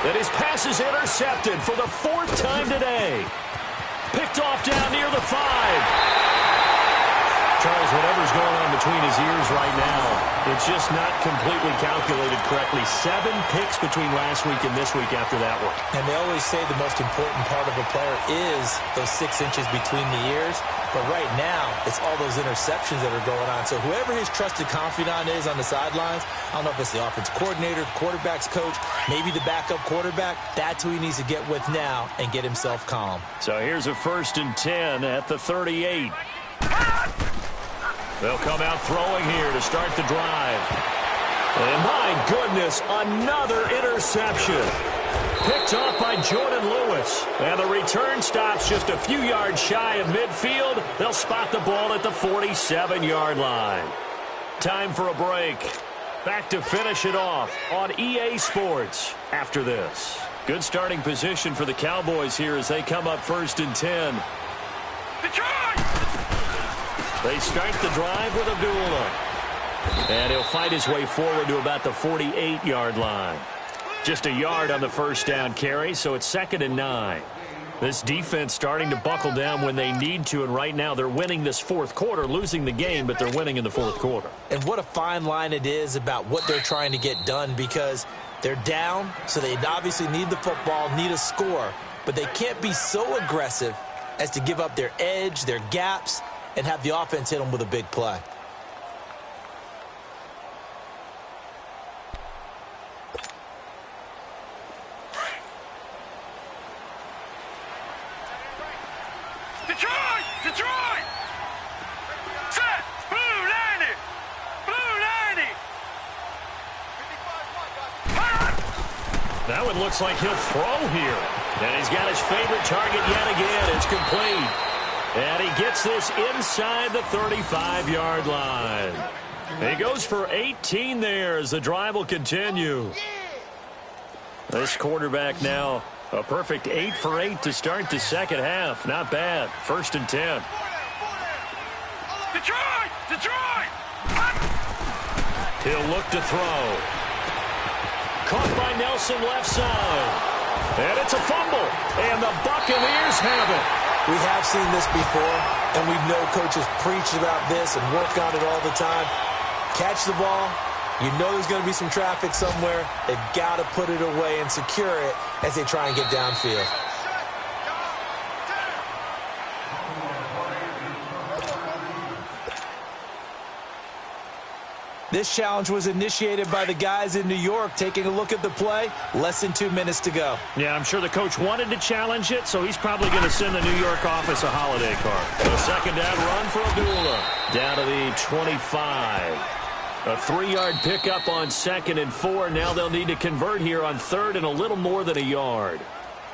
And his pass is intercepted for the 4th time today. Picked off down near the 5. Charles, whatever's going on between his ears right now, it's just not completely calculated correctly. 7 picks between last week and this week after that one. And they always say the most important part of a player is those 6 inches between the ears. But right now, it's all those interceptions that are going on. So whoever his trusted confidant is on the sidelines, I don't know if it's the offensive coordinator, quarterback's coach, maybe the backup quarterback, that's who he needs to get with now and get himself calm. So here's a 1st and 10 at the 38. They'll come out throwing here to start the drive. And my goodness, another interception. Picked off by Jordan Lewis. And the return stops just a few yards shy of midfield. They'll spot the ball at the 47-yard line. Time for a break. Back to finish it off on EA Sports after this. Good starting position for the Cowboys here as they come up 1st and 10. They start the drive with Abdullah. And he'll fight his way forward to about the 48-yard line. Just a yard on the first down carry, so it's 2nd and 9. This defense starting to buckle down when they need to, and right now they're winning this 4th quarter, losing the game, but they're winning in the 4th quarter. And what a fine line it is about what they're trying to get done, because they're down, so they obviously need the football, need a score, but they can't be so aggressive as to give up their edge, their gaps, and have the offense hit them with a big play. Detroit! Detroit! Set! Now it looks like he'll throw here. And he's got his favorite target yet again. It's complete. And he gets this inside the 35-yard line. He goes for 18 there as the drive will continue. This quarterback now a perfect 8 for 8 to start the second half. Not bad. 1st and 10. Detroit! Detroit! He'll look to throw. Caught by Nelson left side. And it's a fumble. And the Buccaneers have it. We have seen this before, and we know coaches preach about this and work on it all the time. Catch the ball. You know there's going to be some traffic somewhere. They've got to put it away and secure it as they try and get downfield. This challenge was initiated by the guys in New York. Taking a look at the play, less than 2 minutes to go. Yeah, I'm sure the coach wanted to challenge it, so he's probably going to send the New York office a holiday card. A second down run for Abdullah. Down to the 25. A 3-yard pickup on 2nd and 4. Now they'll need to convert here on 3rd and a little more than a yard.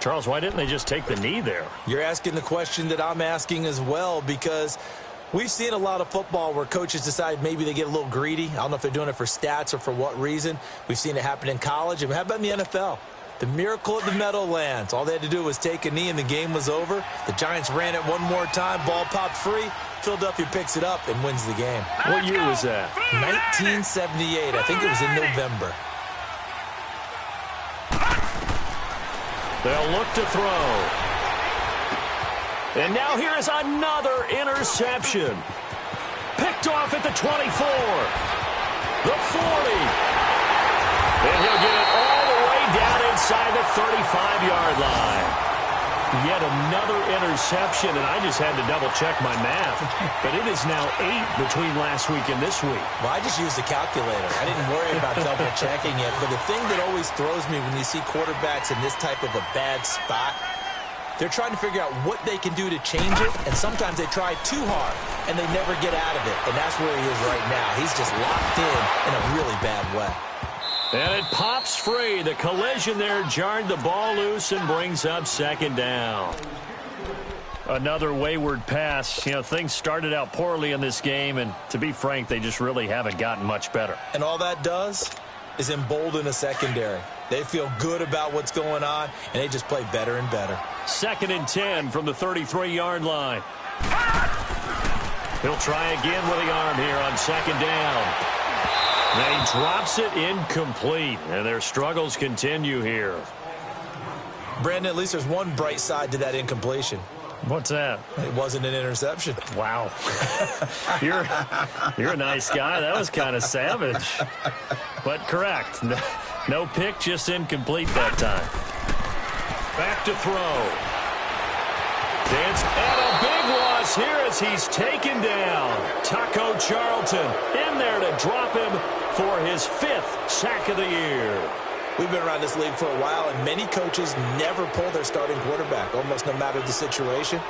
Charles, why didn't they just take the knee there? You're asking the question that I'm asking as well, because we've seen a lot of football where coaches decide maybe they get a little greedy. I don't know if they're doing it for stats or for what reason. We've seen it happen in college. And how about in the NFL? The miracle of the Meadowlands. All they had to do was take a knee and the game was over. The Giants ran it one more time. Ball popped free. Philadelphia picks it up and wins the game. What year was that? 1978. I think it was in November. They'll look to throw. And now here is another interception. Picked off at the 24. The 40. And he'll get it all the way down inside the 35-yard line. Yet another interception, and I just had to double-check my math. But it is now 8 between last week and this week. Well, I just used a calculator. I didn't worry about double-checking it. But the thing that always throws me when you see quarterbacks in this type of a bad spot, they're trying to figure out what they can do to change it, and sometimes they try too hard, and they never get out of it. And that's where he is right now. He's just locked in a really bad way. And it pops free. The collision there jarred the ball loose and brings up 2nd down. Another wayward pass. You know, things started out poorly in this game, and to be frank, they just really haven't gotten much better. And all that does is embolden a secondary. They feel good about what's going on, and they just play better and better. 2nd and 10 from the 33-yard line. He'll try again with the arm here on 2nd down. And he drops it incomplete, and their struggles continue here. Brandon, at least there's one bright side to that incompletion. What's that? It wasn't an interception. Wow. You're a nice guy. That was kind of savage. But correct. No pick, just incomplete that time. Back to throw. Dance, and a big loss here as he's taken down. Taco Charlton in there to drop him for his 5th sack of the year. We've been around this league for a while, and many coaches never pull their starting quarterback, almost no matter the situation.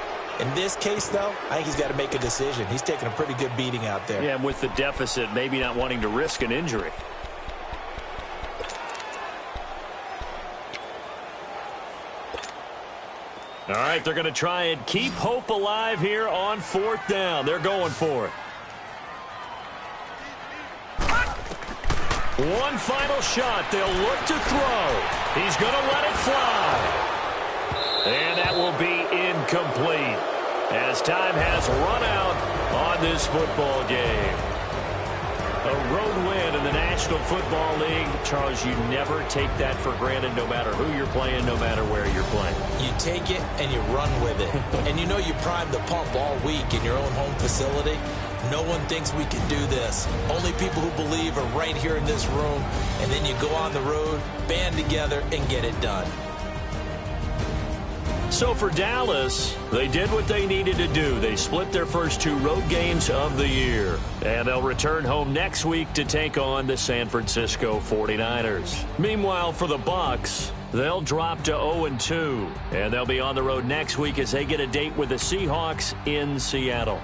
In this case, though, I think he's got to make a decision. He's taking a pretty good beating out there. Yeah, and with the deficit, maybe not wanting to risk an injury. All right, they're going to try and keep hope alive here on 4th down. They're going for it. One final shot. They'll look to throw. He's going to let it fly. And that will be incomplete as time has run out on this football game. A road win in the National Football League. Charles, you never take that for granted no matter who you're playing, no matter where you're playing. You take it and you run with it. And you know you primed the pump all week in your own home facility. No one thinks we can do this. Only people who believe are right here in this room. And then you go on the road, band together, and get it done. So for Dallas, they did what they needed to do. They split their first 2 road games of the year. And they'll return home next week to take on the San Francisco 49ers. Meanwhile, for the Bucs, they'll drop to 0-2. And they'll be on the road next week as they get a date with the Seahawks in Seattle.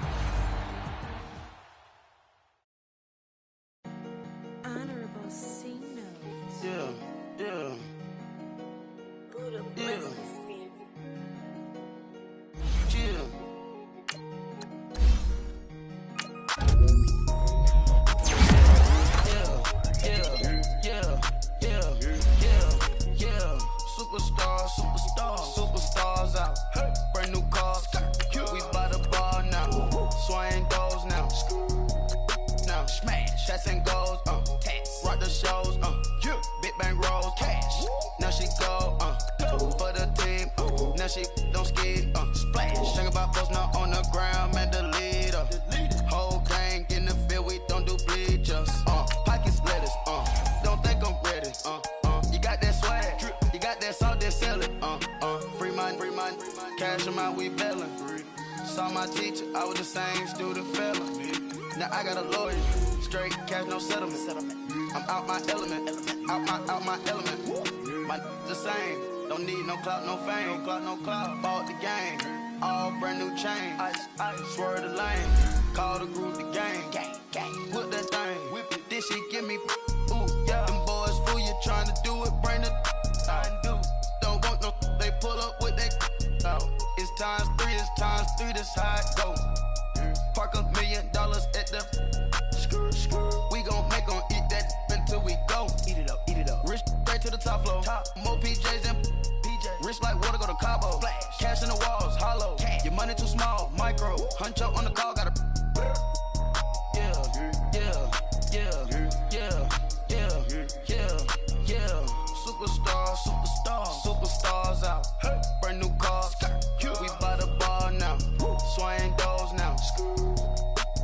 about posting up on the ground, man, the leader. Whole gang in the field, we don't do bleachers. Pockets lettuce, don't think I'm ready. You got that swag, you got that salt, then sell it. Free mind, cash amount, we bailin'. Saw my teacher, I was the same student felon. Now I got a lawyer, straight cash, no settlement. I'm out my element, out my element. My the same, don't need no clout, no fame. No clout, bought the game, all brand new chain. Ice, swerve the lane, call the group the gang. Whip that thing, whip it, this shit give me, ooh, yeah. Them boys fool you trying to do it, bring the don't want no, they pull up with that It's times three, this how it go. Park $1 million at the we gon' make 'em eat that until we go. Eat it up. Rich straight to the top floor. More PJs than PJs. Rich like water, go to Cabo. Flash. Cash in the walls, hollow. Cash. Your money too small, micro. Hunch up on the call, gotta. Yeah. Superstars out. Hey. Brand new cars. We by the bar now. Swing doors now.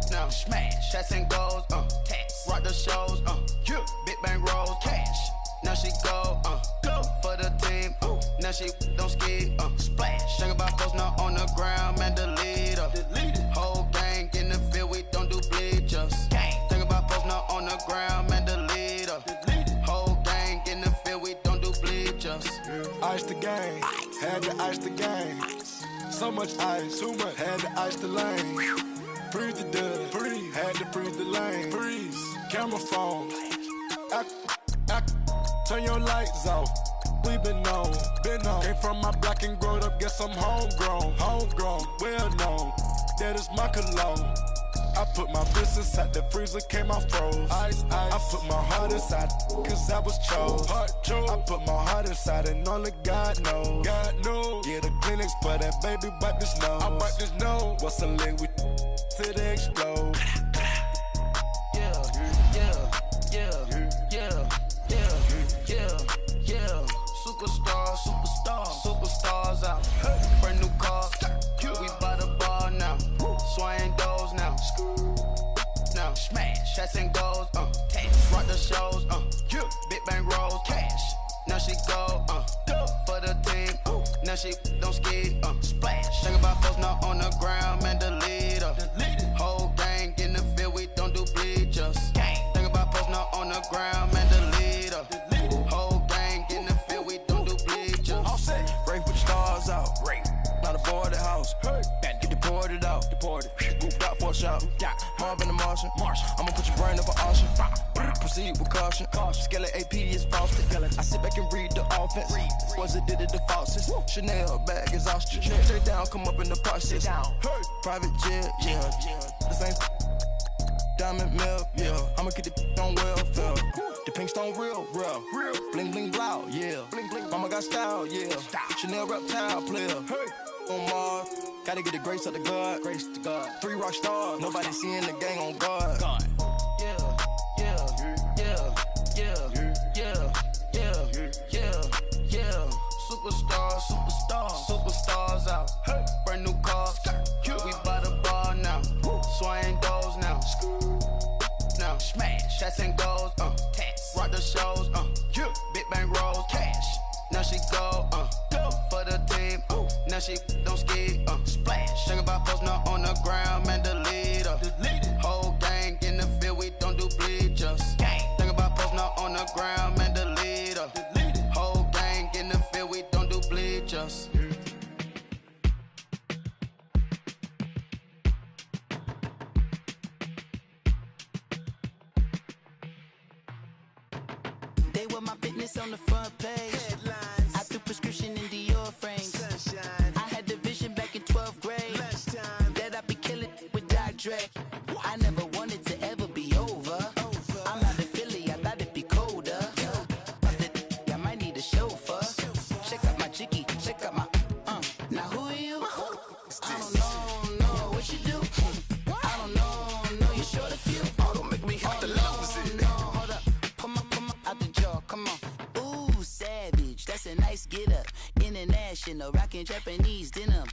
Now smash. Shots and goals. Tax. Rock the shows. Big bang rolls. Cash. Now she go. For the team. Now she don't ski. Splash. Think about posting up on the ground, man. The leader. Whole gang in the field. We don't do bleachers. Think about posting up on the ground, man. The leader. Whole gang in the field. We don't do bleachers. Ice the game, had to ice the game. So much ice, too much, had to ice the lane. Freeze the dud, freeze, had to freeze the lane. Freeze, camera phone. Turn your lights off. We been on. Came from my block and growed up, guess I'm homegrown, well known. That is my cologne. I put my wrist inside the freezer, came out froze. Ice. I put my heart inside, cause I was chose. I put my heart inside and only God knows. Yeah, the clinics, but that baby wipe this nose. I wipe this nose. What's a lick with till they explode? Superstars out. Brand new cars. We by the bar now. Swing doors now. Now smash. Shots and goals. Tax. Rock the shows. Big bang rolls. Cash. Now she go. For the team. Now she don't ski. Splash. Think about posting up on the ground, man. The leader. Whole gang in the field. We don't do bleachers. Think about posting up on the ground, man. The leader. Whole gang in the field. We don't do bleachers. All set. Race with the stars out. Not a boarded house. Get deported out. Group out for a shot. Marvin the Martian. I'ma put your brain up for auction. Proceed with caution. Skeleton AP is false. I sit back and read the offense. Was it did it the falsest? Chanel bag is ostrich. Straight down, come up in the process. Private jet, yeah. The same diamond milk, yeah. I'ma get the on welfare. The pink stone real. Bling bling blow, yeah. Mama got style, yeah. Chanel reptile player. On Mars, gotta get the grace of the God. 3 rock stars, nobody seeing the gang on guard. Superstars out. Brand new cars. We by the bar now. Swing doors now. Now smash. Shots and goals. Tax. Rock the shows. Big bang rolls. Cash. Now she go. For the team. Now she don't ski. Splash. Think about posting up on the ground, man. The leader. Whole gang in the field. We don't do bleachers. Think about posting up on the ground, man. The leader. Whole gang in the field. We don't do bleachers. They were my business on the front page. Headlines. I threw prescription in Dior frames. Sunshine. I had the vision back in 12th grade. Lunchtime. That I'd be killing with Dr. Dre. I never wanted to ever be over. I'm out of Philly, I thought it'd be colder. I might need a chauffeur. Check out my chicky, check out my Now who are you? I don't know what you do. I don't know you short a few. Oh, don't make me have to lose it. No, hold up. Come on, out the jaw, come on. Ooh, savage, that's a nice get up. International, rockin' Japanese denim.